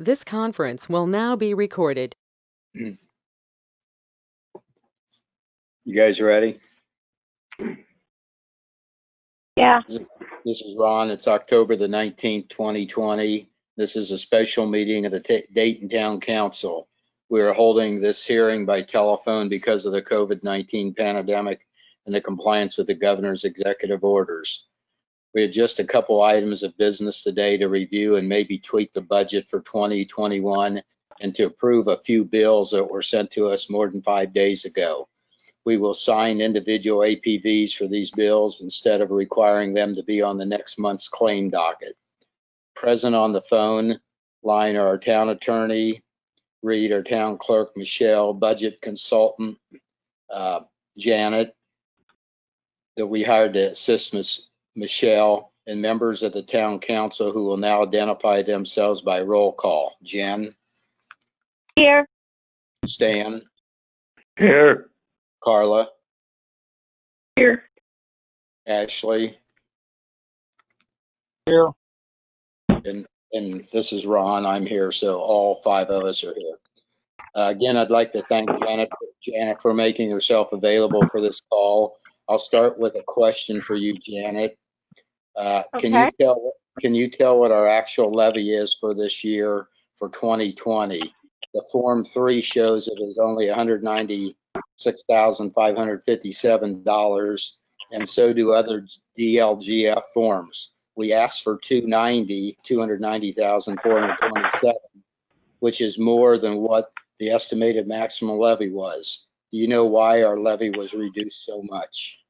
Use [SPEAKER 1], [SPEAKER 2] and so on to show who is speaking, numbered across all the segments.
[SPEAKER 1] This conference will now be recorded.
[SPEAKER 2] You guys ready?
[SPEAKER 3] Yeah.
[SPEAKER 2] This is Ron. It's October the 19th, 2020. This is a special meeting of the Dayton Town Council. We are holding this hearing by telephone because of the COVID-19 pandemic and the compliance with the governor's executive orders. We had just a couple items of business today to review and maybe tweak the budget for 2021 and to approve a few bills that were sent to us more than 5 days ago. We will sign individual APVs for these bills instead of requiring them to be on the next month's claim docket. Present on the phone line are our town attorney, Reed, our town clerk, Michelle, budget consultant, Janet, that we hired to assist Michelle, and members of the town council who will now identify themselves by roll call. Jen?
[SPEAKER 3] Here.
[SPEAKER 2] Stan?
[SPEAKER 4] Here.
[SPEAKER 2] Carla?
[SPEAKER 3] Here.
[SPEAKER 2] Ashley?
[SPEAKER 4] Here.
[SPEAKER 2] And this is Ron. I'm here, so all 5 of us are here. Again, I'd like to thank Janet for making herself available for this call. I'll start with a question for you, Janet. Can you tell what our actual levy is for this year for 2020? The Form 3 shows it is only $196,557, and so do other DLGF forms. We asked for $290,427, which is more than what the estimated maximum levy was. Do you know why our levy was reduced so much?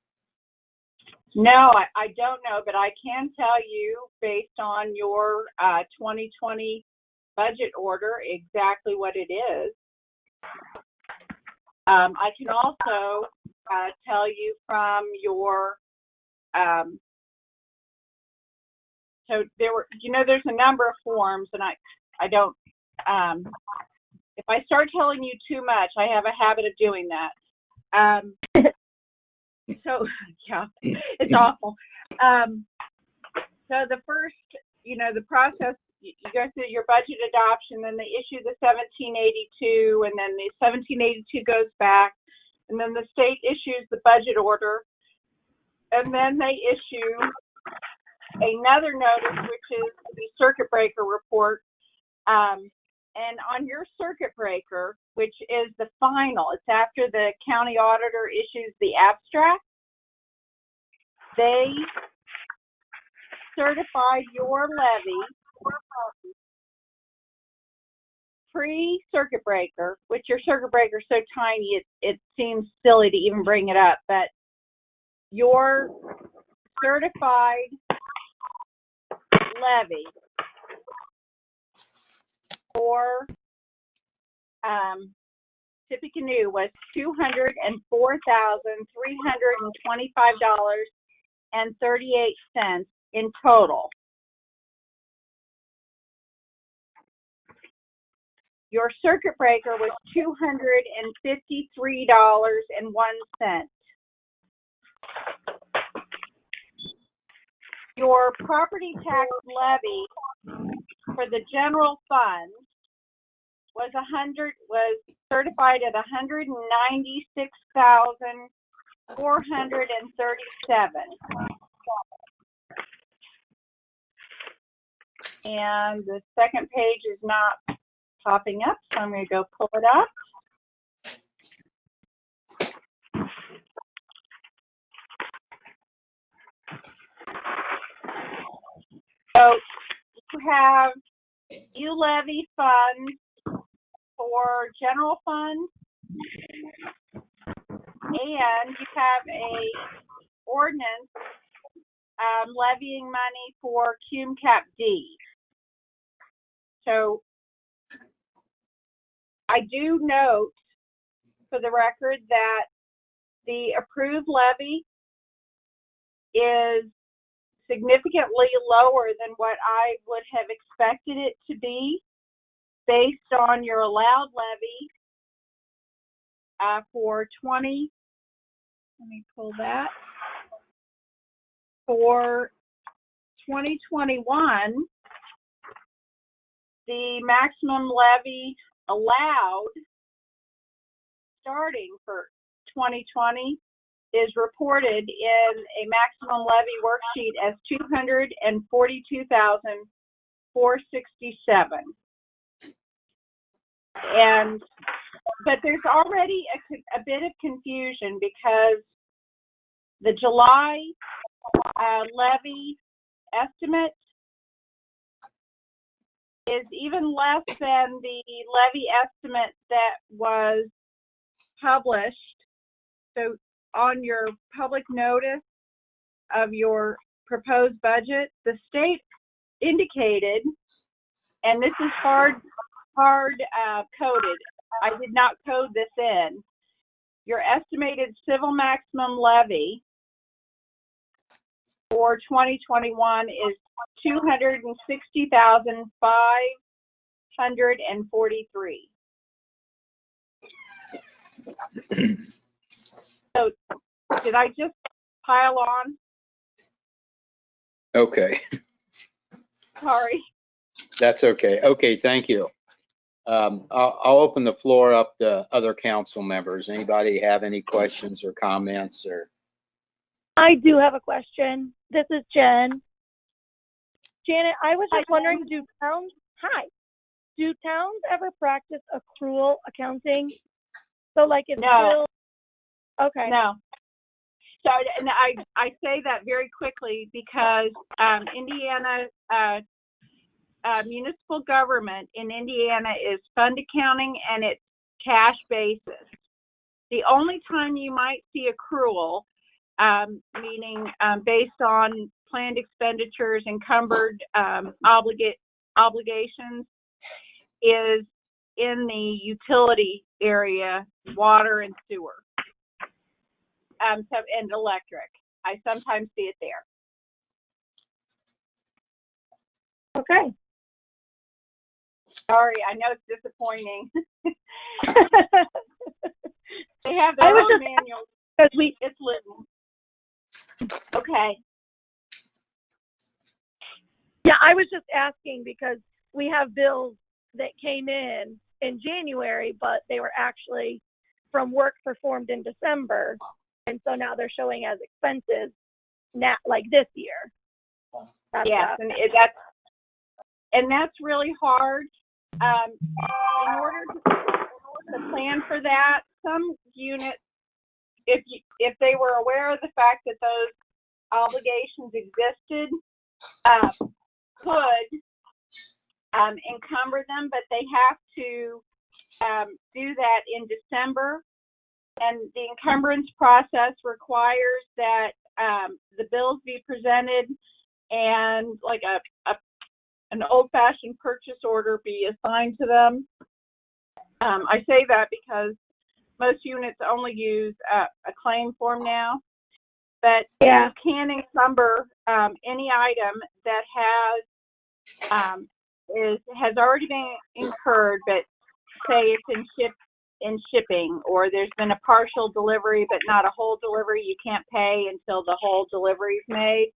[SPEAKER 3] No, I don't know, but I can tell you based on your 2020 budget order exactly what it is. I can also tell you from your, so there were, there's a number of forms, and I don't, if I start telling you too much, I have a habit of doing that. So, yeah, it's awful. So the first, the process, you go through your budget adoption, then they issue the 1782, and then the 1782 goes back, and then the state issues the budget order, and then they issue another notice, which is the circuit breaker report. And on your circuit breaker, which is the final, it's after the county auditor issues the abstract, they certify your levy pre-circuit breaker, which your circuit breaker is so tiny it seems silly to even bring it up, but your certified levy for Tippecanoe was $204,325.38 in total. Your circuit breaker was $253.01. Your property tax levy for the general fund was certified at $196,437. And the second page is not popping up, so I'm going to go pull it up. So you levy funds for general fund, and you have a ordinance levying money for cum cap D. So I do note for the record that the approved levy is significantly lower than what I would have expected it to be based on your allowed levy for 20, let me pull that, for 2021, the maximum levy allowed starting for 2020 is reported in a maximum levy worksheet as 242,467. But there's already a bit of confusion because the July levy estimate is even less than the levy estimate that was published. So on your public notice of your proposed budget, the state indicated, and this is hard coded. I did not code this in. Your estimated civil maximum levy for 2021 is 260,543. So did I just pile on?
[SPEAKER 2] Okay,
[SPEAKER 3] Sorry.
[SPEAKER 2] that's okay. Okay, thank you. I'll open the floor up to other council members. Anybody have any questions or comments or?
[SPEAKER 5] I do have a question. This is Jen. Janet, I was just wondering, do towns ever practice accrual accounting? So like if
[SPEAKER 3] No.
[SPEAKER 5] Okay.
[SPEAKER 3] No. So, and I say that very quickly because Indiana municipal government in Indiana is fund accounting and it's cash basis. The only time you might see accrual, meaning based on planned expenditures, encumbered obligations, is in the utility area, water and sewer, and electric. I sometimes see it there.
[SPEAKER 5] Okay.
[SPEAKER 3] Sorry, I know it's disappointing. They have their own manual.
[SPEAKER 5] Because
[SPEAKER 3] It's little. Okay.
[SPEAKER 5] Yeah, I was just asking because we have bills that came in January, but they were actually from work performed in December, and so now they're showing as expenses now, like this year.
[SPEAKER 3] Yes, and that's really hard. In order to plan for that, some units, if they were aware of the fact that those obligations existed, could encumber them, but they have to do that in December. And the encumbrance process requires that the bills be presented and like an old-fashioned purchase order be assigned to them. I say that because most units only use a claim form now, but
[SPEAKER 5] Yeah.
[SPEAKER 3] you can encumber any item that has already been incurred, but say it's in shipping, or there's been a partial delivery but not a whole delivery. You can't pay until the whole delivery is made.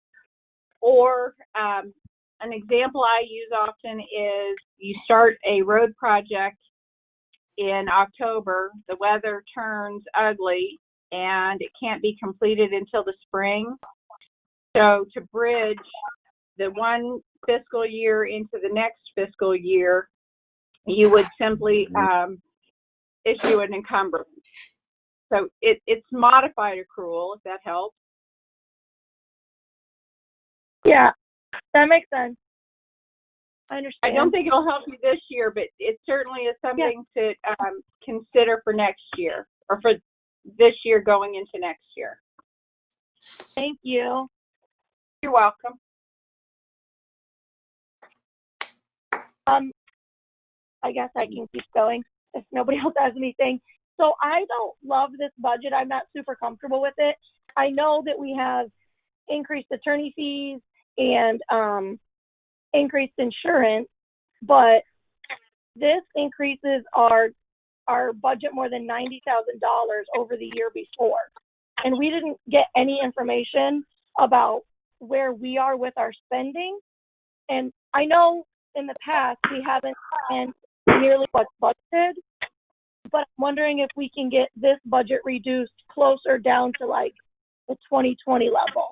[SPEAKER 3] Or an example I use often is you start a road project in October, the weather turns ugly, and it can't be completed until the spring. So to bridge the one fiscal year into the next fiscal year, you would simply issue an encumbrance. So it's modified accrual, if that helps.
[SPEAKER 5] Yeah, that makes sense. I understand.
[SPEAKER 3] I don't think it'll help you this year, but it certainly is something to consider for next year, or for this year going into next year.
[SPEAKER 5] Thank you.
[SPEAKER 3] You're welcome.
[SPEAKER 5] I guess I can keep going if nobody else has anything. So I don't love this budget. I'm not super comfortable with it. I know that we have increased attorney fees and increased insurance, but this increases our budget more than $90,000 over the year before. And we didn't get any information about where we are with our spending. And I know in the past, we haven't spent nearly what's budgeted, but I'm wondering if we can get this budget reduced closer down to like the 2020 level.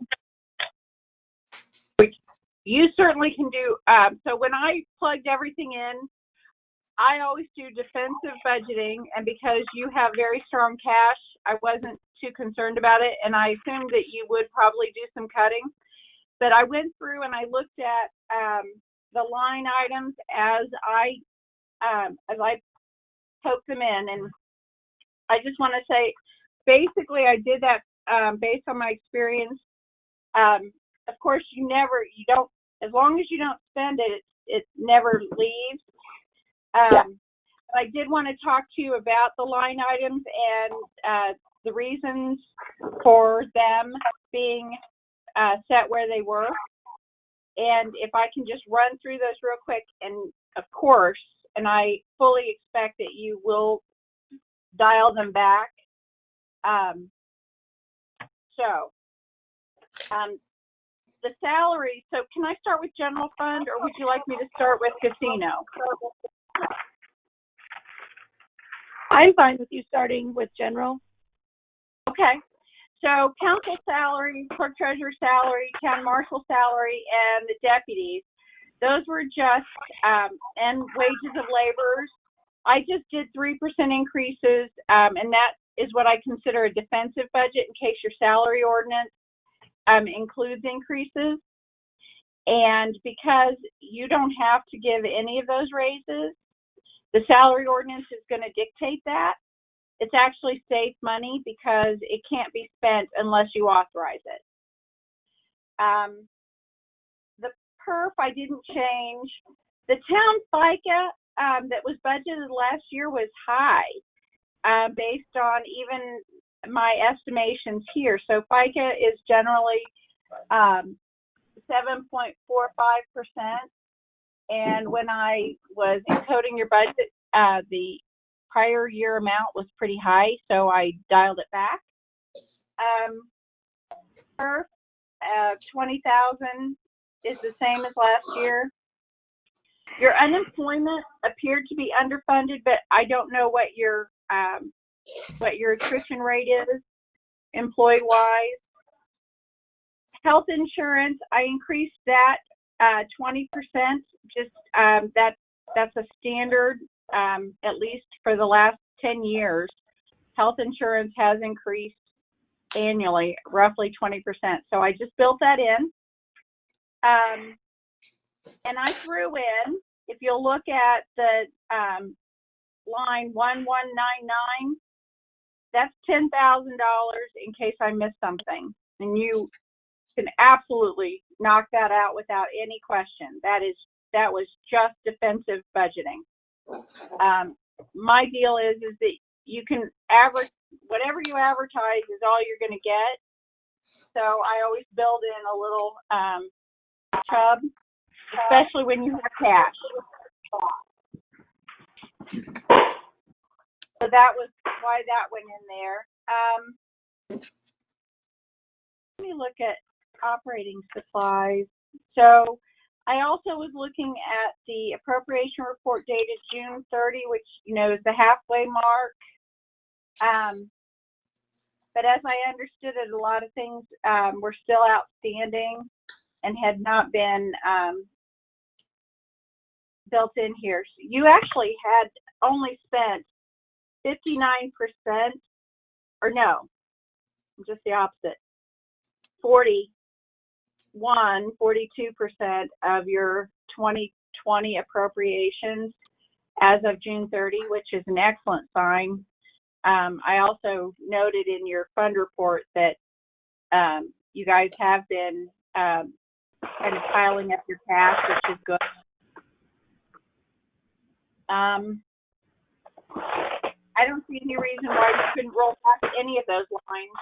[SPEAKER 3] You certainly can do. So when I plugged everything in, I always do defensive budgeting, and because you have very strong cash, I wasn't too concerned about it, and I assumed that you would probably do some cutting. But I went through and I looked at the line items as I poked them in, and I just want to say, basically, I did that based on my experience. Of course, you don't, as long as you don't spend it, it never leaves. I did want to talk to you about the line items and the reasons for them being set where they were. And if I can just run through those real quick, and of course, and I fully expect that you will dial them back. The salary, so can I start with general fund, or would you like me to start with casino?
[SPEAKER 5] I'm fine with you starting with general.
[SPEAKER 3] Okay. So council salary, clerk treasurer salary, county marshal salary, and the deputies, those were just, and wages of laborers. I just did 3% increases, and that is what I consider a defensive budget in case your salary ordinance includes increases. And because you don't have to give any of those raises, the salary ordinance is going to dictate that. It's actually safe money because it can't be spent unless you authorize it. The perf I didn't change. The town FICA that was budgeted last year was high based on even my estimations here. So FICA is generally 7.45%. And when I was encoding your budget, the prior year amount was pretty high, so I dialed it back. PERF, 20,000 is the same as last year. Your unemployment appeared to be underfunded, but I don't know what your attrition rate is, employee-wise. Health insurance, I increased that 20%. Just that's a standard. At least for the last 10 years, health insurance has increased annually, roughly 20%. So I just built that in. And I threw in, if you'll look at the line 1199, that's $10,000 in case I missed something. And you can absolutely knock that out without any question. That was just defensive budgeting. My deal is that you can average, whatever you advertise is all you're going to get. So I always build in a little chub, especially when you have cash. So that was why that went in there. Let me look at operating supplies. So I also was looking at the appropriation report dated June 30, which, is the halfway mark. But as I understood it, a lot of things were still outstanding and had not been built in here. So you actually had only spent 59%, or no, just the opposite, 42% of your 2020 appropriations as of June 30, which is an excellent sign. I also noted in your fund report that you guys have been kind of piling up your cash, which is good. I don't see any reason why you couldn't roll back any of those lines.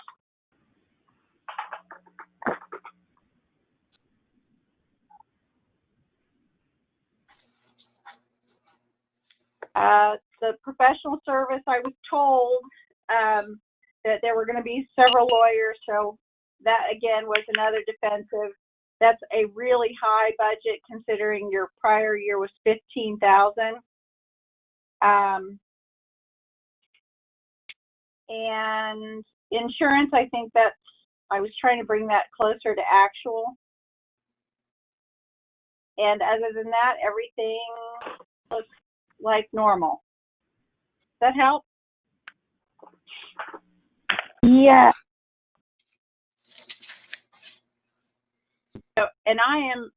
[SPEAKER 3] The professional service, I was told that there were going to be several lawyers, so that again was another defensive. That's a really high budget considering your prior year was 15,000. And insurance, I think I was trying to bring that closer to actual. And other than that, everything looks like normal. Does that help?
[SPEAKER 5] Yeah.
[SPEAKER 3] So, and I am,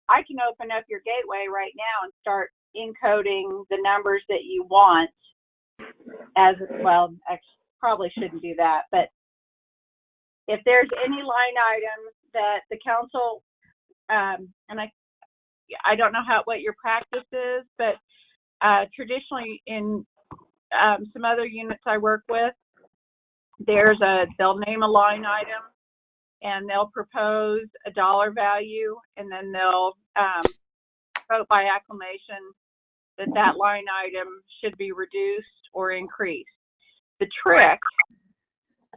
[SPEAKER 3] I can open up your gateway right now and start encoding the numbers that you want as well. I probably shouldn't do that, but if there's any line items that the council, and I don't know what your practice is, but traditionally in some other units I work with, they'll name a line item and they'll propose a dollar value, and then they'll vote by acclamation that line item should be reduced or increased. The trick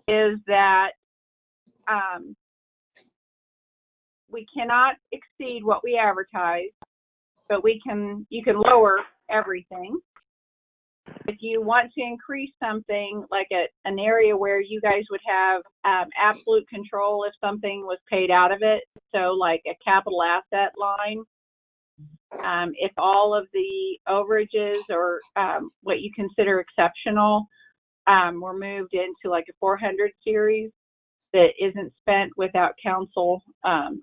[SPEAKER 3] is that we cannot exceed what we advertise, but you can lower everything. If you want to increase something like an area where you guys would have absolute control if something was paid out of it, so like a capital asset line, if all of the overages or what you consider exceptional were moved into like a 400 series that isn't spent without council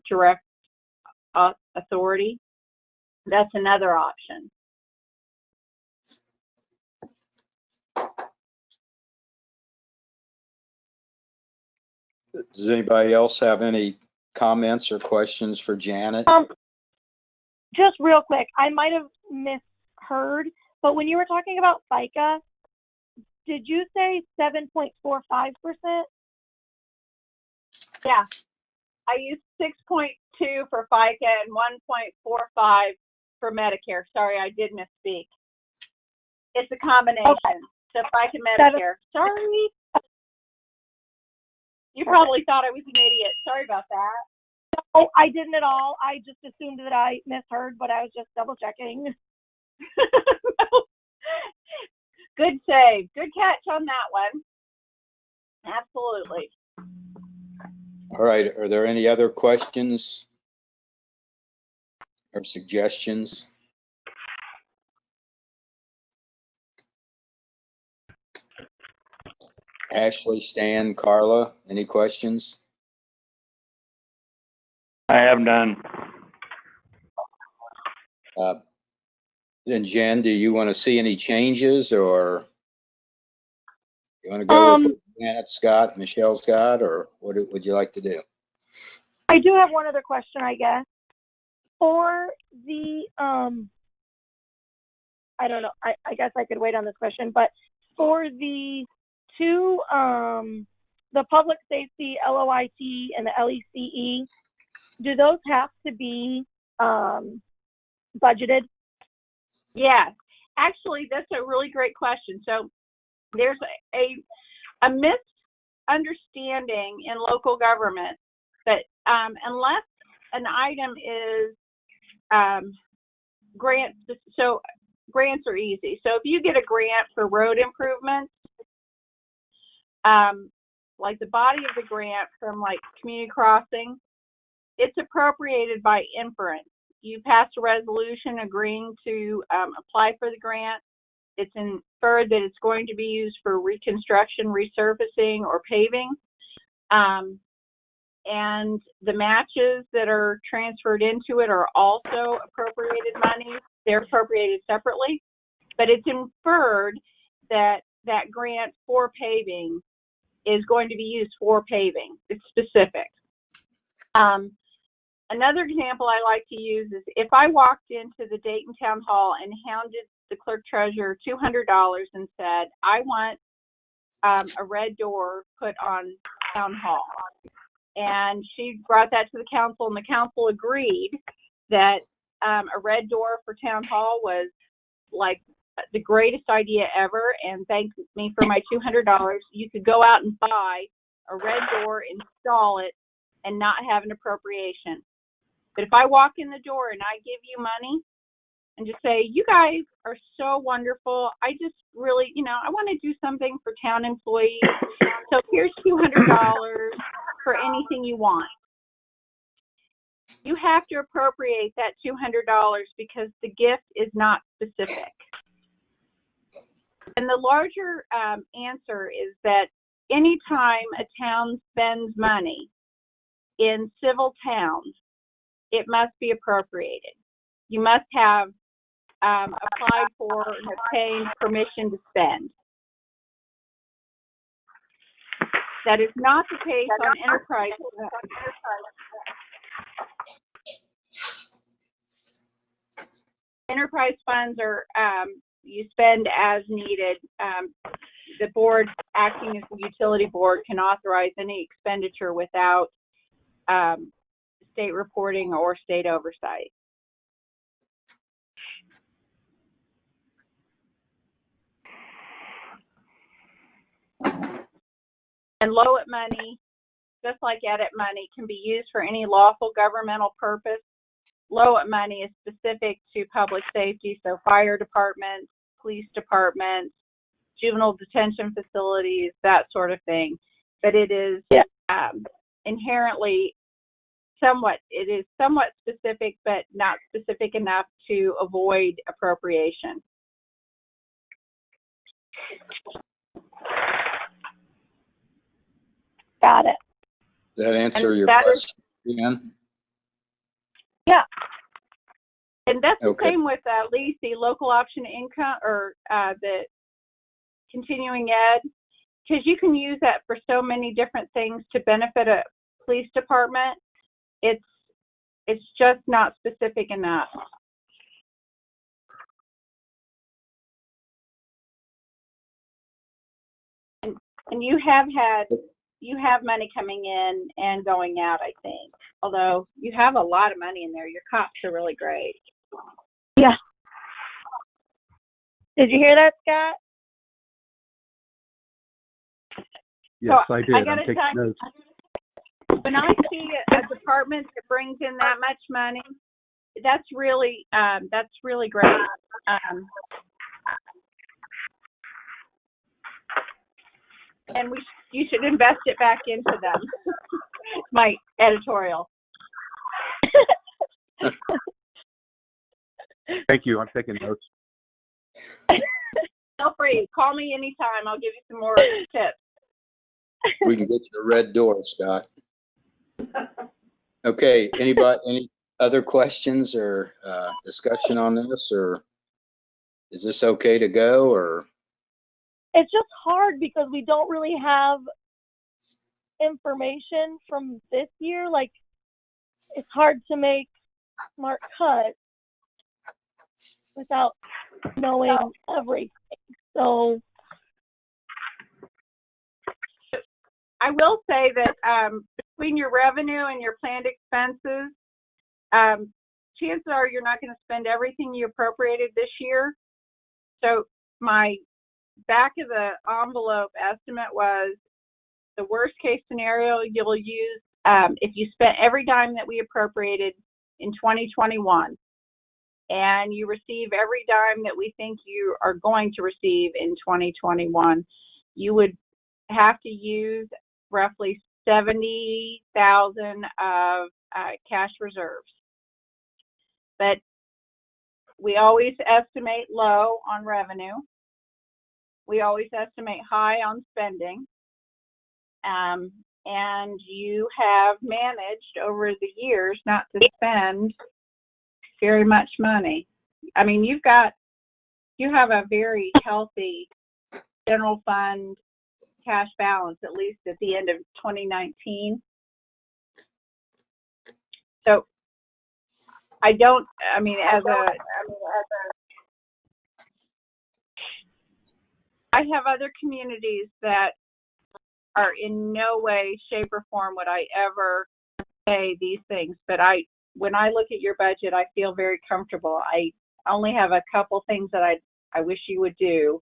[SPEAKER 3] direct authority, that's another option.
[SPEAKER 2] Does anybody else have any comments or questions for Janet?
[SPEAKER 5] Just real quick, I might have misheard, but when you were talking about FICA, did you say 7.45%?
[SPEAKER 3] Yeah, I used 6.2 for FICA and 1.45 for Medicare. Sorry, I did misspeak. It's a combination.
[SPEAKER 5] Okay.
[SPEAKER 3] So FICA, Medicare. Sorry. You probably thought I was an idiot. Sorry about that.
[SPEAKER 5] Oh, I didn't at all. I just assumed that I misheard, but I was just double checking.
[SPEAKER 3] Good save. Good catch on that one. Absolutely.
[SPEAKER 2] All right. Are there any other questions or suggestions? Ashley, Stan, Carla, any questions?
[SPEAKER 4] I have none.
[SPEAKER 2] Then Jen, do you want to see any changes, or you want to go with Janet Scott, Michelle Scott, or what would you like to do?
[SPEAKER 5] I do have one other question, I guess. For the, I don't know, I guess I could wait on this question, but for the two, the public safety LOIT and the LECE, do those have to be budgeted?
[SPEAKER 3] Yes. Actually, that's a really great question. So there's a misunderstanding in local government that unless an item is grants, so grants are easy. So if you get a grant for road improvements, like the body of the grant from like community crossing, it's appropriated by inference. You pass a resolution agreeing to apply for the grant. It's inferred that it's going to be used for reconstruction, resurfacing, or paving. And the matches that are transferred into it are also appropriated money. They're appropriated separately, but it's inferred that that grant for paving is going to be used for paving. It's specific. Another example I like to use is if I walked into the Dayton Town Hall and handed the clerk treasurer $200 and said, I want a red door put on Town Hall. And she brought that to the council, and the council agreed that a red door for Town Hall was like the greatest idea ever, and thanked me for my $200. You could go out and buy a red door, install it, and not have an appropriation. But if I walk in the door and I give you money and just say, you guys are so wonderful, I just really, I want to do something for town employees. So here's $200 for anything you want. You have to appropriate that $200 because the gift is not specific. And the larger answer is that anytime a town spends money in civil towns, it must be appropriated. You must have applied for and obtained permission to spend. That is not the case on enterprise. Enterprise funds are you spend as needed. The board, acting as the utility board, can authorize any expenditure without state reporting or state oversight. And LOAT money, just like edit money, can be used for any lawful governmental purpose. LOAT money is specific to public safety, so fire departments, police departments, juvenile detention facilities, that sort of thing. But it is inherently somewhat specific, but not specific enough to avoid appropriation.
[SPEAKER 5] Got it.
[SPEAKER 2] Does that answer your
[SPEAKER 3] that
[SPEAKER 2] question, Jan?
[SPEAKER 5] Yeah.
[SPEAKER 3] And that's
[SPEAKER 2] Okay.
[SPEAKER 3] the same with at least the local option income or the continuing ed, because you can use that for so many different things to benefit a police department. It's just not specific enough. And you have money coming in and going out, I think. Although you have a lot of money in there. Your cops are really great.
[SPEAKER 5] Yeah. Did you hear that, Scott?
[SPEAKER 6] Yes,
[SPEAKER 3] So
[SPEAKER 6] I did.
[SPEAKER 3] I gotta
[SPEAKER 6] I'm taking
[SPEAKER 3] tell you,
[SPEAKER 6] notes.
[SPEAKER 3] when I see a department that brings in that much money, that's really great. And you should invest it back into them. My editorial.
[SPEAKER 6] Thank you. I'm taking notes.
[SPEAKER 3] Feel free. Call me anytime. I'll give you some more tips.
[SPEAKER 2] We can get you a red door, Scott. Okay, any other questions or discussion on this, or is this okay to go, or?
[SPEAKER 5] It's just hard because we don't really have information from this year. Like, it's hard to make smart cuts without knowing everything. So
[SPEAKER 3] I will say that between your revenue and your planned expenses, chances are you're not going to spend everything you appropriated this year. So my back of the envelope estimate was the worst case scenario you'll use if you spent every dime that we appropriated in 2021 and you receive every dime that we think you are going to receive in 2021, you would have to use roughly 70,000 of cash reserves. But we always estimate low on revenue. We always estimate high on spending. And you have managed over the years not to spend very much money. I mean, you have a very healthy general fund cash balance, at least at the end of 2019. So I have other communities that are in no way, shape, or form would I ever say these things. But when I look at your budget, I feel very comfortable. I only have a couple things that I wish you would do,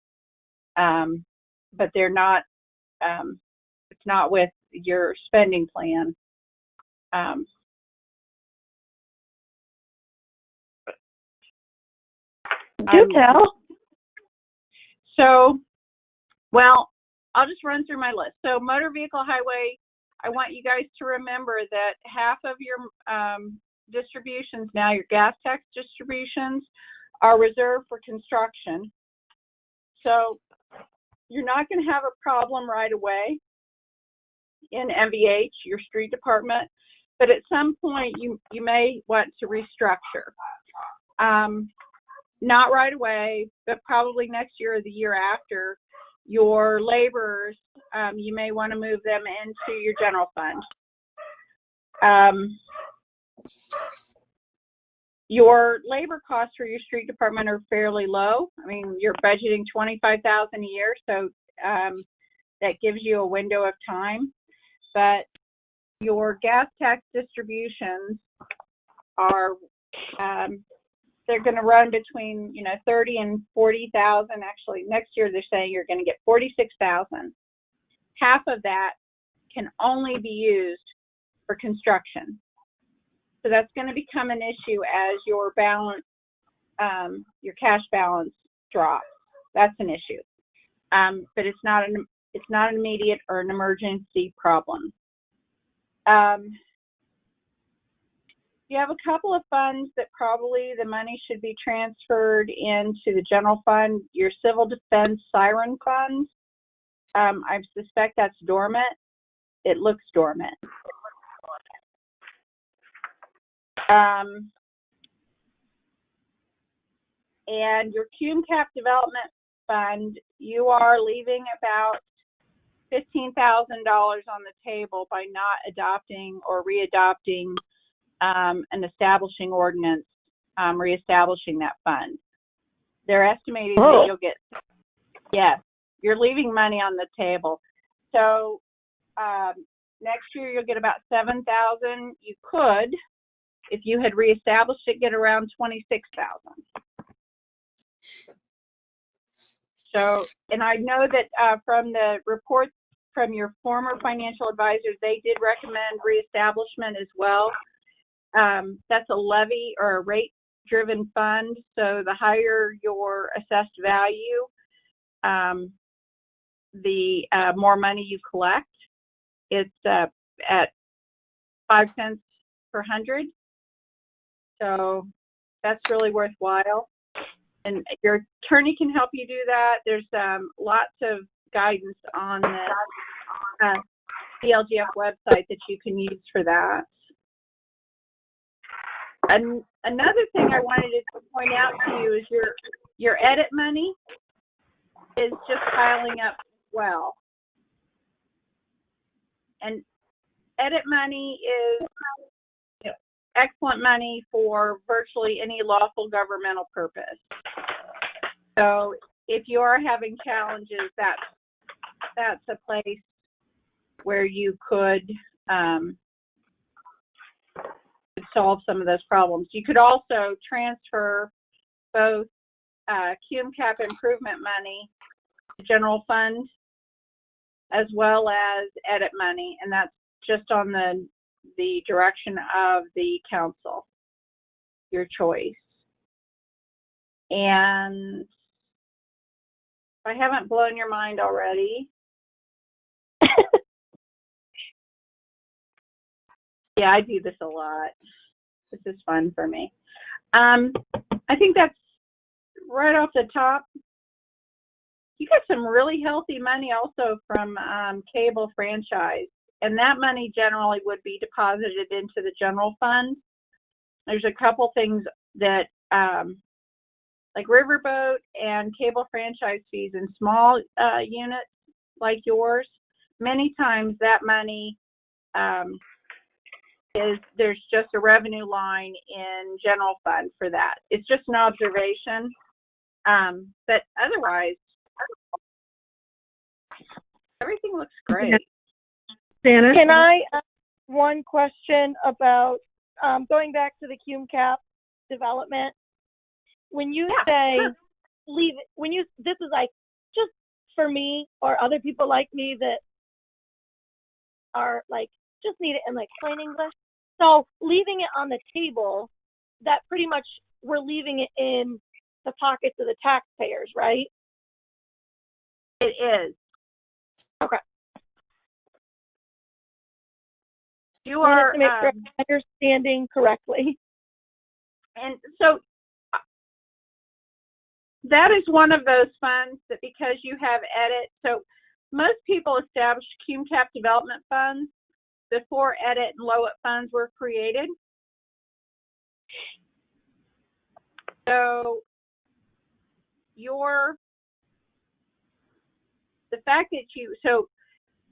[SPEAKER 3] but they're not. It's not with your spending plan.
[SPEAKER 5] Do tell.
[SPEAKER 3] So, well, I'll just run through my list. So motor vehicle highway, I want you guys to remember that half of your distributions now, your gas tax distributions, are reserved for construction. So you're not going to have a problem right away in MVH, your street department, but at some point you may want to restructure. Not right away, but probably next year or the year after. Your laborers, you may want to move them into your general fund. Your labor costs for your street department are fairly low. I mean, you're budgeting $25,000 a year, so that gives you a window of time. But your gas tax distributions are they're going to run between 30 and 40,000. Actually, next year they're saying you're going to get 46,000. Half of that can only be used for construction. So that's going to become an issue as your balance, your cash balance drops. That's an issue, but it's not an immediate or an emergency problem. You have a couple of funds that probably the money should be transferred into the general fund. Your civil defense siren fund, I suspect that's dormant. It looks dormant. And your CUME-CAP development fund, you are leaving about $15,000 on the table by not adopting or readopting an establishing ordinance, reestablishing that fund. They're estimating that you'll get, yes, you're leaving money on the table. So next year you'll get about $7,000. You could, if you had reestablished it, get around $26,000. So, and I know that from the reports from your former financial advisors, they did recommend reestablishment as well. That's a levy or a rate-driven fund. So the higher your assessed value, the more money you collect. It's at 5 cents per 100. So that's really worthwhile. And your attorney can help you do that. There's lots of guidance on the CLGF website that you can use for that. And another thing I wanted to point out to you is your edit money is just piling up well. And edit money is excellent money for virtually any lawful governmental purpose. So if you are having challenges, that's a place where you could solve some of those problems. You could also transfer both CUME-CAP improvement money to general fund as well as edit money, and that's just on the direction of the council, your choice. And if I haven't blown your mind already, yeah, I do this a lot. This is fun for me. I think that's right off the top. You got some really healthy money also from cable franchise, and that money generally would be deposited into the general fund. There's a couple things that, like riverboat and cable franchise fees in small units like yours, many times that money there's just a revenue line in general fund for that. It's just an observation. But otherwise, everything looks great.
[SPEAKER 5] Shannon? Can I ask one question about going back to the CUME-CAP development? When you say leave it, this is like just for me or other people like me that are like just need it in like plain English. So leaving it on the table, that pretty much we're leaving it in the pockets of the taxpayers, right?
[SPEAKER 3] It is.
[SPEAKER 5] Okay.
[SPEAKER 3] You
[SPEAKER 5] I wanted
[SPEAKER 3] are,
[SPEAKER 5] to make sure I'm understanding correctly.
[SPEAKER 3] and so that is one of those funds that, because you have edit, so most people established CUME-CAP development funds before edit and LOIT funds were created. So the fact that so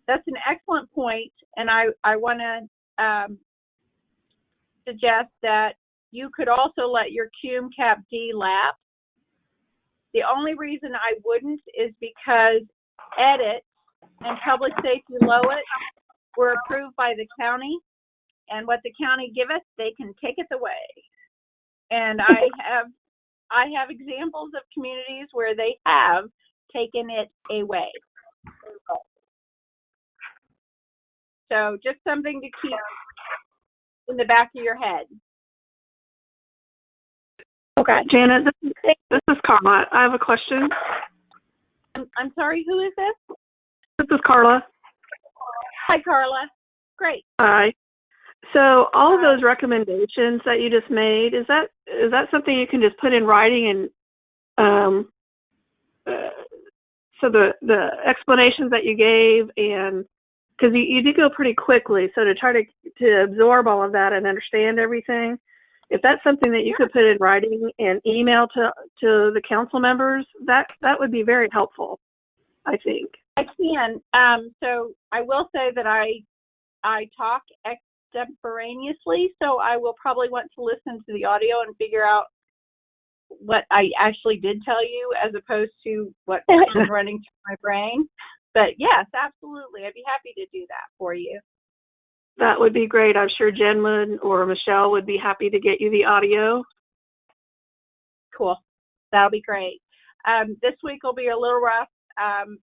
[SPEAKER 3] that's an excellent point, and I want to suggest that you could also let your CUME-CAP D lapse. The only reason I wouldn't is because edit and public safety LOIT were approved by the county, and what the county give us, they can take it away. And I have examples of communities where they have taken it away. So just something to keep in the back of your head.
[SPEAKER 5] Okay.
[SPEAKER 7] Janet, this is Carla. I have a question.
[SPEAKER 3] I'm sorry, who is this?
[SPEAKER 7] This is Carla.
[SPEAKER 3] Hi, Carla. Great.
[SPEAKER 7] Hi. So all of those recommendations that you just made, is that something you can just put in writing, and so the explanations that you gave, and because you did go pretty quickly, so to try to absorb all of that and understand everything, if that's something that you could put in writing and email to the council members, that would be very helpful, I think.
[SPEAKER 3] I can. So I will say that I talk extemporaneously, so I will probably want to listen to the audio and figure out what I actually did tell you as opposed to what was running through my brain. But yes, absolutely. I'd be happy to do that for you.
[SPEAKER 7] That would be great. I'm sure Jen would, or Michelle would be happy to get you the audio.
[SPEAKER 3] Cool. That'll be great. This week will be a little rough. I'm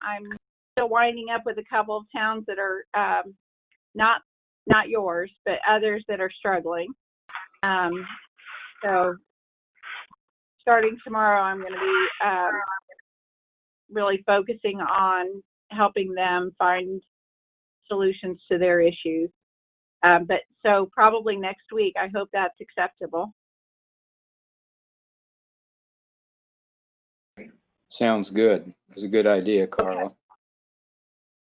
[SPEAKER 3] still winding up with a couple of towns that are not yours, but others that are struggling. So starting tomorrow, I'm going to be really focusing on helping them find solutions to their issues. But so probably next week, I hope that's acceptable.
[SPEAKER 2] Sounds good. It's a good idea, Carla.
[SPEAKER 3] Okay.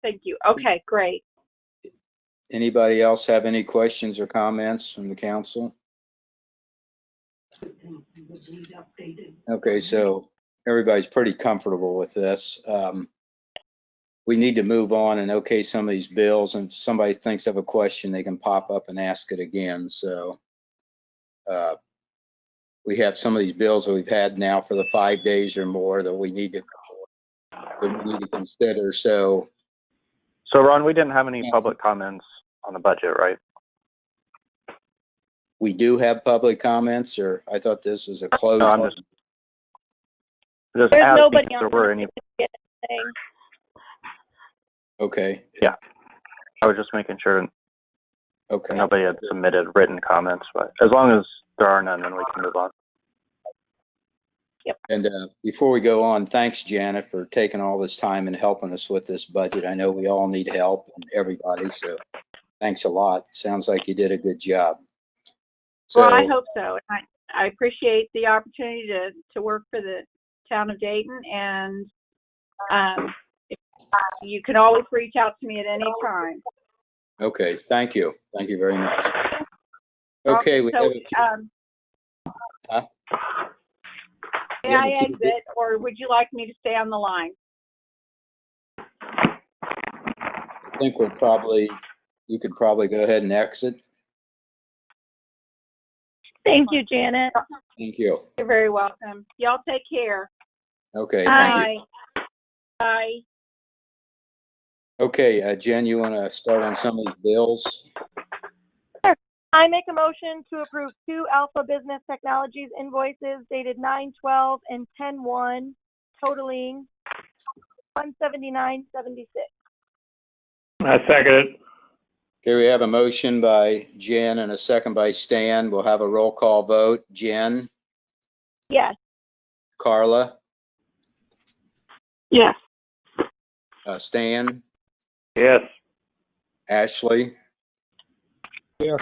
[SPEAKER 3] Thank you. Okay, great.
[SPEAKER 2] Anybody else have any questions or comments from the council? Okay, so everybody's pretty comfortable with this. We need to move on and okay some of these bills, and if somebody thinks of a question, they can pop up and ask it again. So we have some of these bills that we've had now for the 5 days or more that we need to consider. So
[SPEAKER 6] Ron, we didn't have any public comments on the budget, right?
[SPEAKER 2] we do have public comments, or I thought this was a closed.
[SPEAKER 6] No, I'm just
[SPEAKER 5] There's
[SPEAKER 6] asking
[SPEAKER 5] nobody
[SPEAKER 6] if
[SPEAKER 5] on
[SPEAKER 6] there were any.
[SPEAKER 5] anything.
[SPEAKER 2] Okay.
[SPEAKER 6] Yeah, I was just making sure
[SPEAKER 2] Okay.
[SPEAKER 6] nobody had submitted written comments, but as long as there are none, then we can move on.
[SPEAKER 5] Yep.
[SPEAKER 2] And before we go on, thanks, Janet, for taking all this time and helping us with this budget. I know we all need help, and everybody, so thanks a lot. Sounds like you did a good job. So,
[SPEAKER 3] Well, I hope so. I appreciate the opportunity to work for the town of Dayton, and you can always reach out to me at any time.
[SPEAKER 2] okay, thank you. Thank you very much. Okay, we
[SPEAKER 3] So,
[SPEAKER 2] have Huh?
[SPEAKER 3] may I exit, or would you like me to stay on the line?
[SPEAKER 2] I think you could probably go ahead and exit.
[SPEAKER 5] Thank you, Janet.
[SPEAKER 2] Thank you.
[SPEAKER 3] You're very welcome. Y'all take care.
[SPEAKER 2] Okay, thank you.
[SPEAKER 3] Bye. Bye.
[SPEAKER 2] Okay, Jen, you want to start on some of these bills?
[SPEAKER 5] I make a motion to approve 2 Alpha Business Technologies invoices dated 9/12 and 10/1, totaling $179.76.
[SPEAKER 4] I second it.
[SPEAKER 2] Okay, we have a motion by Jen and a second by Stan. We'll have a roll call vote. Jen,
[SPEAKER 5] Yes.
[SPEAKER 2] Carla,
[SPEAKER 7] Yes.
[SPEAKER 2] Stan,
[SPEAKER 4] Yes.
[SPEAKER 2] Ashley,
[SPEAKER 4] Yes.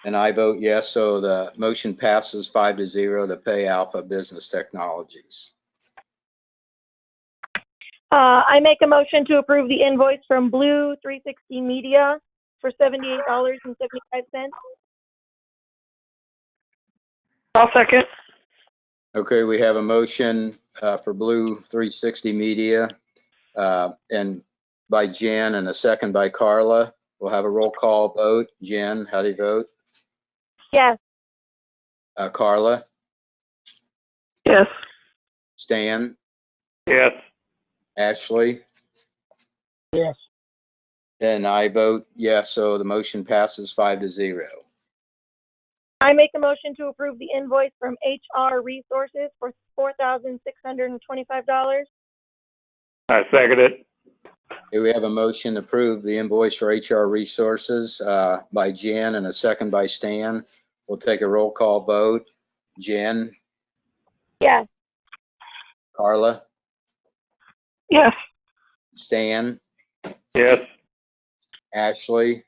[SPEAKER 2] and I vote yes, so the motion passes 5-0 to pay Alpha Business Technologies.
[SPEAKER 5] I make a motion to approve the invoice from Blue 360 Media for $78.75.
[SPEAKER 7] I'll second.
[SPEAKER 2] Okay, we have a motion for Blue 360 Media and by Jen and a second by Carla. We'll have a roll call vote. Jen, how do you vote?
[SPEAKER 5] Yes.
[SPEAKER 2] Carla,
[SPEAKER 7] Yes.
[SPEAKER 2] Stan,
[SPEAKER 4] Yes.
[SPEAKER 2] Ashley,
[SPEAKER 4] Yes.
[SPEAKER 2] and I vote yes, so the motion passes 5-0.
[SPEAKER 5] I make a motion to approve the invoice from HR Resources for $4,625.
[SPEAKER 4] I second it.
[SPEAKER 2] Okay, we have a motion to approve the invoice for HR Resources by Jen and a second by Stan. We'll take a roll call vote. Jen,
[SPEAKER 5] Yes.
[SPEAKER 2] Carla,
[SPEAKER 7] Yes.
[SPEAKER 2] Stan,
[SPEAKER 4] Yes.
[SPEAKER 2] Ashley,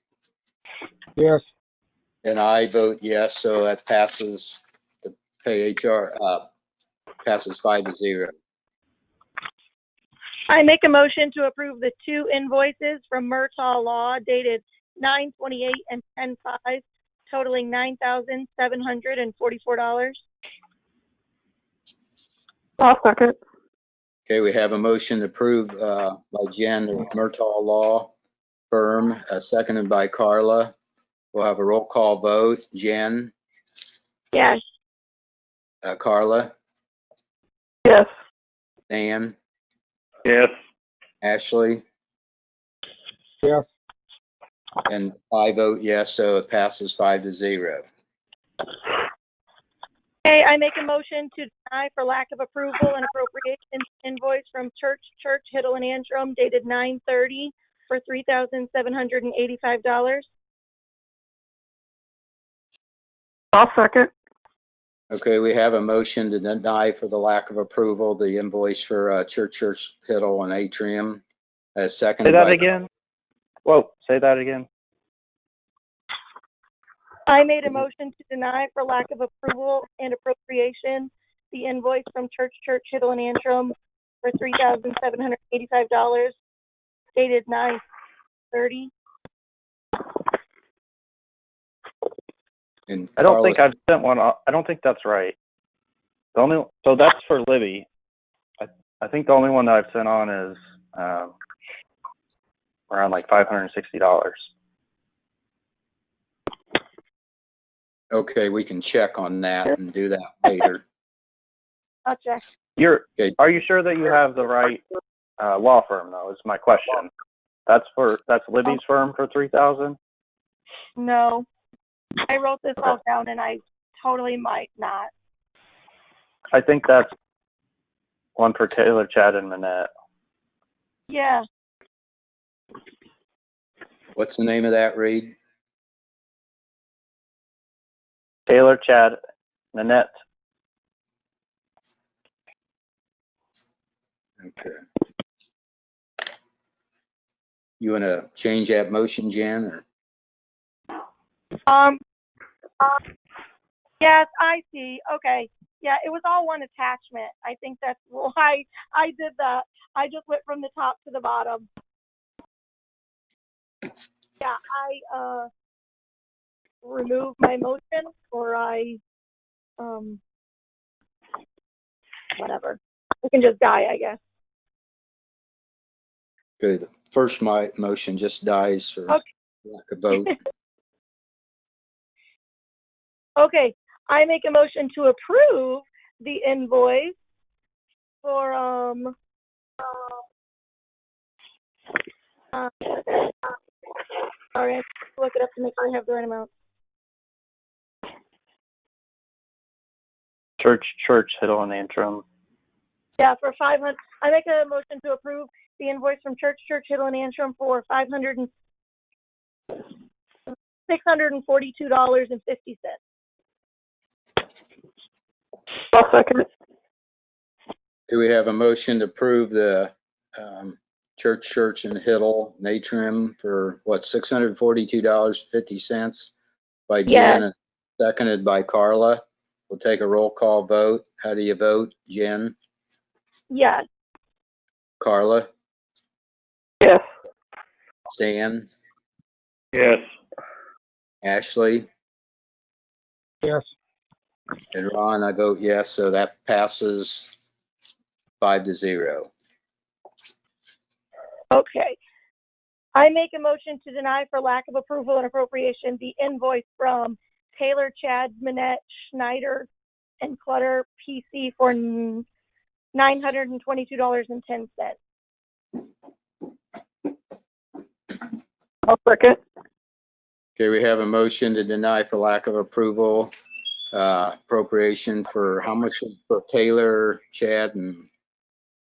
[SPEAKER 4] Yes.
[SPEAKER 2] and I vote yes, so that passes the pay HR, passes 5-0.
[SPEAKER 5] I make a motion to approve the two invoices from Murtaugh Law dated 9/28 and 10/5, totaling $9,744.
[SPEAKER 7] I'll second.
[SPEAKER 2] Okay, we have a motion to approve by Jen, the Murtaugh Law Firm, seconded by Carla. We'll have a roll call vote. Jen,
[SPEAKER 5] Yes.
[SPEAKER 2] Carla,
[SPEAKER 7] Yes.
[SPEAKER 2] Dan,
[SPEAKER 4] Yes.
[SPEAKER 2] Ashley,
[SPEAKER 4] Yes.
[SPEAKER 2] and I vote yes, so it passes 5-0.
[SPEAKER 5] Okay, I make a motion to deny for lack of approval and appropriation invoice from Church, Hiddle and Antrim dated 9/30 for $3,785.
[SPEAKER 7] I'll second.
[SPEAKER 2] Okay, we have a motion to deny for the lack of approval, the invoice for Church, Hiddle, and Atrium. Seconded
[SPEAKER 6] Say that
[SPEAKER 2] by,
[SPEAKER 6] again. Whoa, say that again.
[SPEAKER 5] I made a motion to deny for lack of approval and appropriation the invoice from Church, Hiddle and Antrim for $3,785 dated 9/30.
[SPEAKER 2] and
[SPEAKER 6] I don't
[SPEAKER 2] Carla,
[SPEAKER 6] think I've sent one. I don't think that's right. So that's for Libby. I think the only one that I've sent on is around like $560.
[SPEAKER 2] okay, we can check on that and do that later.
[SPEAKER 5] I'll check.
[SPEAKER 2] Okay.
[SPEAKER 6] Are you sure that you have the right law firm though? Is my question. That's Libby's firm for 3,000.
[SPEAKER 5] No, I wrote this all down and I totally might not.
[SPEAKER 6] I think that's one for Taylor, Chad, and Manette.
[SPEAKER 5] Yeah,
[SPEAKER 2] What's the name of that, Reed?
[SPEAKER 6] Taylor, Chad, Nanette.
[SPEAKER 2] Okay. You want to change that motion, Jen? Or?
[SPEAKER 5] yes, I see. Okay. Yeah, it was all one attachment. I think that's why I did that. I just went from the top to the bottom. Yeah, I remove my motion or I whatever. We can just die, I guess.
[SPEAKER 2] Okay, the first motion just dies for lack of vote.
[SPEAKER 5] Okay, I make a motion to approve the invoice for sorry, I have to look it up to make sure I have the right amount.
[SPEAKER 6] Church, Hiddle, and Antrim.
[SPEAKER 5] Yeah, for 500. I make a motion to approve the invoice from Church, Hiddle and Antrim for $642.50.
[SPEAKER 7] I'll second it.
[SPEAKER 2] Do we have a motion to approve the Church and Hiddle Natrim for what, $642.50 by Jen, and seconded by Carla? We'll take a roll call vote. How do you vote, Jen?
[SPEAKER 5] Yes.
[SPEAKER 2] Carla?
[SPEAKER 7] Yes.
[SPEAKER 2] Stan?
[SPEAKER 4] Yes.
[SPEAKER 2] Ashley?
[SPEAKER 4] Yes.
[SPEAKER 2] And Ron, I vote yes, so that passes 5-0.
[SPEAKER 5] Okay. I make a motion to deny for lack of approval and appropriation the invoice from Taylor, Chad, Manette, Schneider, and Clutter PC for $922.10.
[SPEAKER 7] I'll second.
[SPEAKER 2] Okay, we have a motion to deny for lack of approval, appropriation for how much for Taylor, Chad, and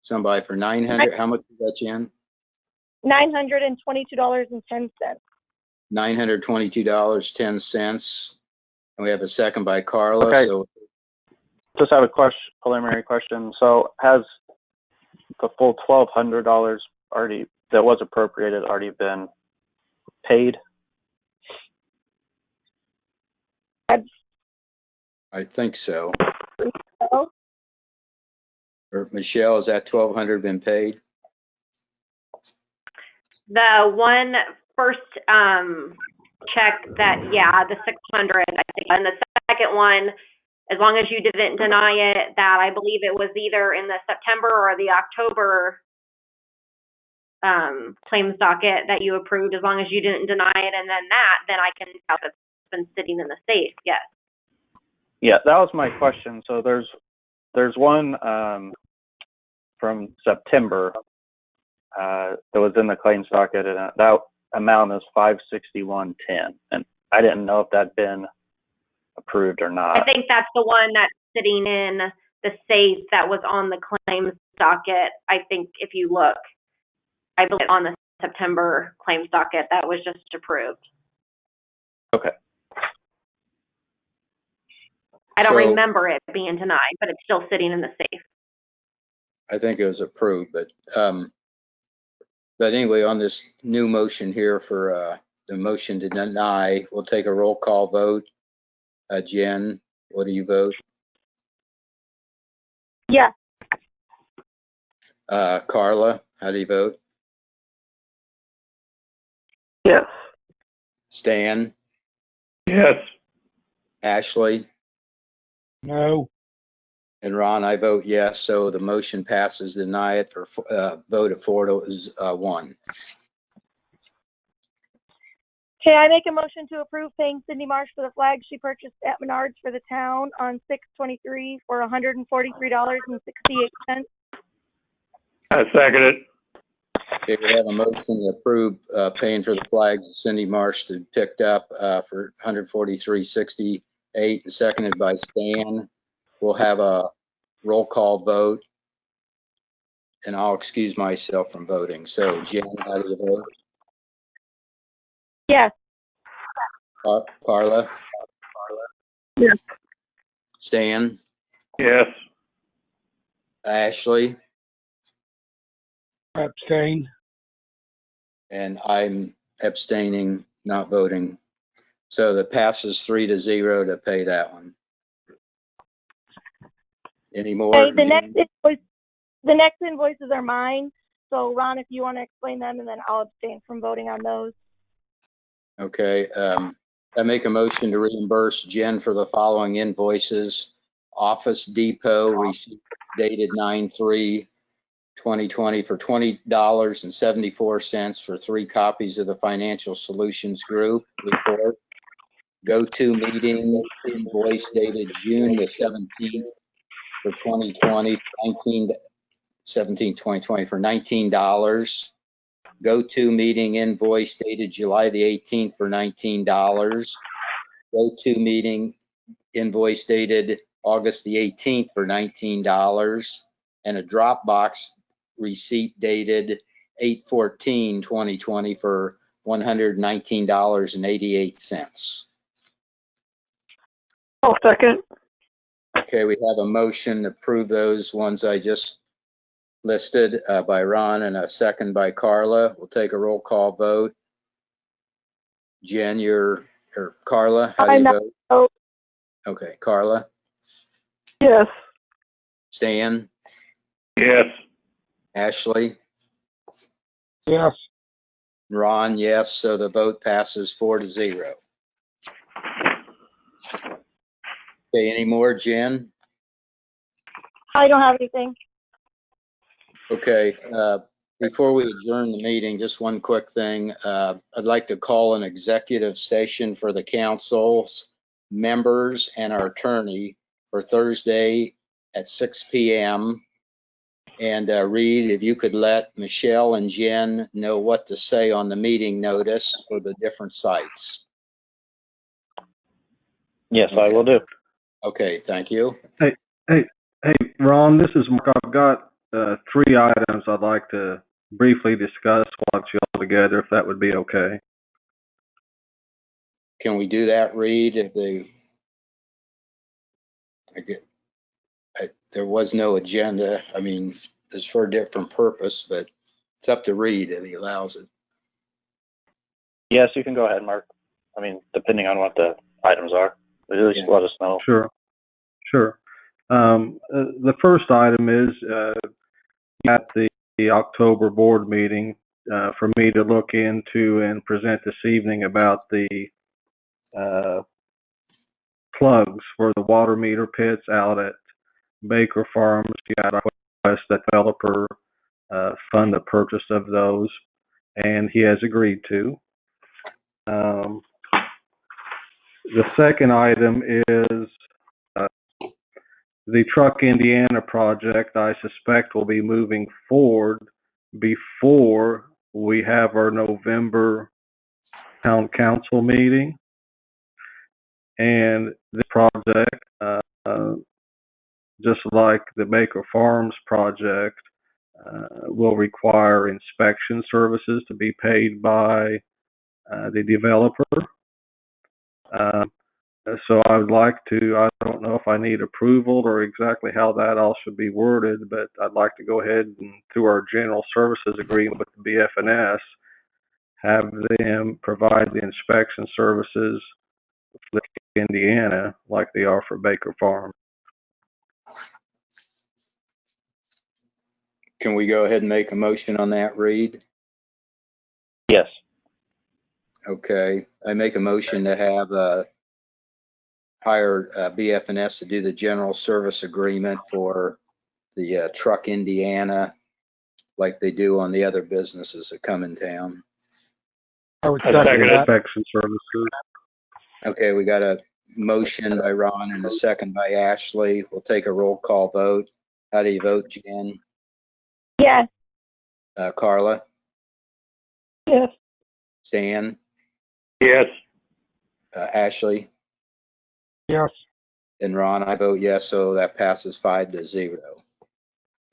[SPEAKER 2] somebody for 900, how much is that, Jen?
[SPEAKER 5] $922.10.
[SPEAKER 2] $922.10. And we have a second by Carla,
[SPEAKER 6] Okay.
[SPEAKER 2] so
[SPEAKER 6] Just have a preliminary question. So has the full $1,200 already, that was appropriated, already been paid?
[SPEAKER 2] I think so.
[SPEAKER 5] So,
[SPEAKER 2] Or Michelle, has that 1,200 been paid?
[SPEAKER 8] The one first check that, yeah, the 600, I think, and the second one, as long as you didn't deny it, that I believe it was either in the September or the October claims docket that you approved, as long as you didn't deny it, and then I can tell it's been sitting in the safe, yes.
[SPEAKER 6] Yeah, that was my question. So there's one from September that was in the claims docket, and that amount is $561.10, and I didn't know if that'd been approved or not.
[SPEAKER 8] I think that's the one that's sitting in the safe that was on the claims docket. I think if you look, I believe on the September claims docket, that was just approved.
[SPEAKER 6] Okay.
[SPEAKER 8] I don't
[SPEAKER 2] So-
[SPEAKER 8] remember it being denied, but it's still sitting in the safe.
[SPEAKER 2] I think it was approved, but anyway, on this new motion here for the motion to deny, we'll take a roll call vote. Jen, what do you vote?
[SPEAKER 5] yes.
[SPEAKER 2] Carla, how do you vote?
[SPEAKER 7] Yes.
[SPEAKER 2] Stan?
[SPEAKER 4] Yes.
[SPEAKER 2] Ashley?
[SPEAKER 4] No.
[SPEAKER 2] And Ron, I vote yes, so the motion passes. Deny it for vote of 4-1.
[SPEAKER 5] Okay, I make a motion to approve paying Cindy Marsh for the flags she purchased at Menards for the town on 6/23 for $143.68.
[SPEAKER 4] I second it.
[SPEAKER 2] Okay, we have a motion to approve paying for the flags that Cindy Marsh had picked up for $143.68, and seconded by Stan. We'll have a roll call vote, and I'll excuse myself from voting. So Jen, how do you vote?
[SPEAKER 5] Yes.
[SPEAKER 2] Carla?
[SPEAKER 7] Yes.
[SPEAKER 2] Stan?
[SPEAKER 4] Yes.
[SPEAKER 2] Ashley?
[SPEAKER 4] Abstain.
[SPEAKER 2] And I'm abstaining, not voting. So that passes 3-0 to pay that one. Any more?
[SPEAKER 5] Okay, the next invoices are mine. So Ron, if you want to explain them, and then I'll abstain from voting on those.
[SPEAKER 2] Okay, I make a motion to reimburse Jen for the following invoices. Office Depot receipt dated 9/3/2020 for $20.74 for 3 copies of the Financial Solutions Group report. Go-to meeting invoice dated June the 17th for 2020, 2020 for $19. Go-to meeting invoice dated July the 18th for $19. Go-to meeting invoice dated August the 18th for $19. And a Dropbox receipt dated 8/14/2020 for $119.88.
[SPEAKER 7] I'll second.
[SPEAKER 2] Okay, we have a motion to approve those ones I just listed by Ron and a second by Carla. We'll take a roll call vote. Jen, or Carla, how do you vote?
[SPEAKER 5] Oh,
[SPEAKER 2] Okay, Carla,
[SPEAKER 7] Yes.
[SPEAKER 2] Stan,
[SPEAKER 4] Yes.
[SPEAKER 2] Ashley,
[SPEAKER 4] Yes.
[SPEAKER 2] Ron, yes, so the vote passes 4-0. Okay, any more, Jen?
[SPEAKER 5] I don't have anything.
[SPEAKER 2] Okay, before we adjourn the meeting, just one quick thing. I'd like to call an executive session for the council's members and our attorney for Thursday at 6 p.m. And Reed, if you could let Michelle and Jen know what to say on the meeting notice for the different sites.
[SPEAKER 6] Yes, I
[SPEAKER 2] Okay.
[SPEAKER 6] will do.
[SPEAKER 2] Okay, thank you.
[SPEAKER 9] Hey, Ron, this is Mark. I've got 3 items I'd like to briefly discuss once you all together, if that would be okay.
[SPEAKER 2] Can we do that, Reed? If there was no agenda. I mean, it's for a different purpose, but it's up to Reed if he allows it.
[SPEAKER 6] Yes, you can go ahead, Mark. I mean, depending on what the items are, at least
[SPEAKER 2] Yeah.
[SPEAKER 6] let us know.
[SPEAKER 9] Sure. The first item is at the October board meeting for me to look into and present this evening about the plugs for the water meter pits out at Baker Farms. You got a request that developer fund the purchase of those, and he has agreed to. The second item is the Truck Indiana project. I suspect will be moving forward before we have our November town council meeting. And the project, just like the Baker Farms project, will require inspection services to be paid by the developer. So I would like to, I don't know if I need approval or exactly how that all should be worded, but I'd like to go ahead and, through our general services agreement with the BF&S, have them provide the inspection services for Indiana like they are for Baker Farm.
[SPEAKER 2] Can we go ahead and make a motion on that, Reed?
[SPEAKER 6] Yes.
[SPEAKER 2] Okay, I make a motion to have hire BF&S to do the general service agreement for the Truck Indiana, like they do on the other businesses that come in town.
[SPEAKER 4] I second it.
[SPEAKER 9] Inspection services.
[SPEAKER 2] Okay, we got a motion by Ron and a second by Ashley. We'll take a roll call vote. How do you vote, Jen?
[SPEAKER 5] Yes.
[SPEAKER 2] Carla?
[SPEAKER 5] Yes.
[SPEAKER 2] Stan?
[SPEAKER 4] Yes.
[SPEAKER 2] Ashley?
[SPEAKER 4] Yes.
[SPEAKER 2] And Ron, I vote yes, so that passes 5-0.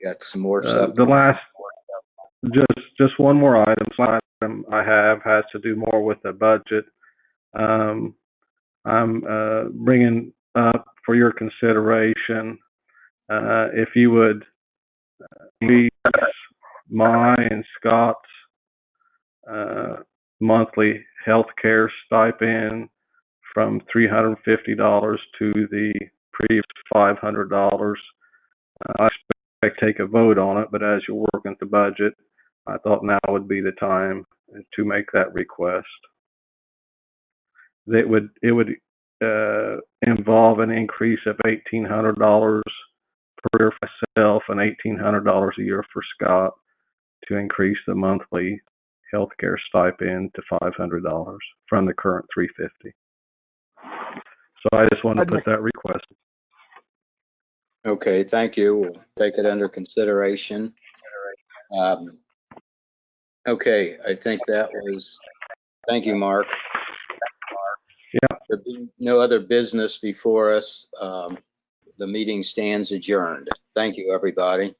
[SPEAKER 2] Got some more stuff.
[SPEAKER 9] The last, just one more item. Last item I have has to do more with the budget. I'm bringing up for your consideration, if you would increase my and Scott's monthly health care stipend from $350 to the previous $500. I expect to take a vote on it, but as you're working the budget, I thought now would be the time to make that request. It would involve an increase of $1,800 per year for myself and $1,800 a year for Scott to increase the monthly healthcare stipend to $500 from the current $350. So I just wanted to put that request.
[SPEAKER 2] Okay, thank you. We'll take it under consideration. Okay, I think that was, thank you, Mark.
[SPEAKER 9] Yeah.
[SPEAKER 2] There being no other business before us. The meeting stands adjourned. Thank you, everybody.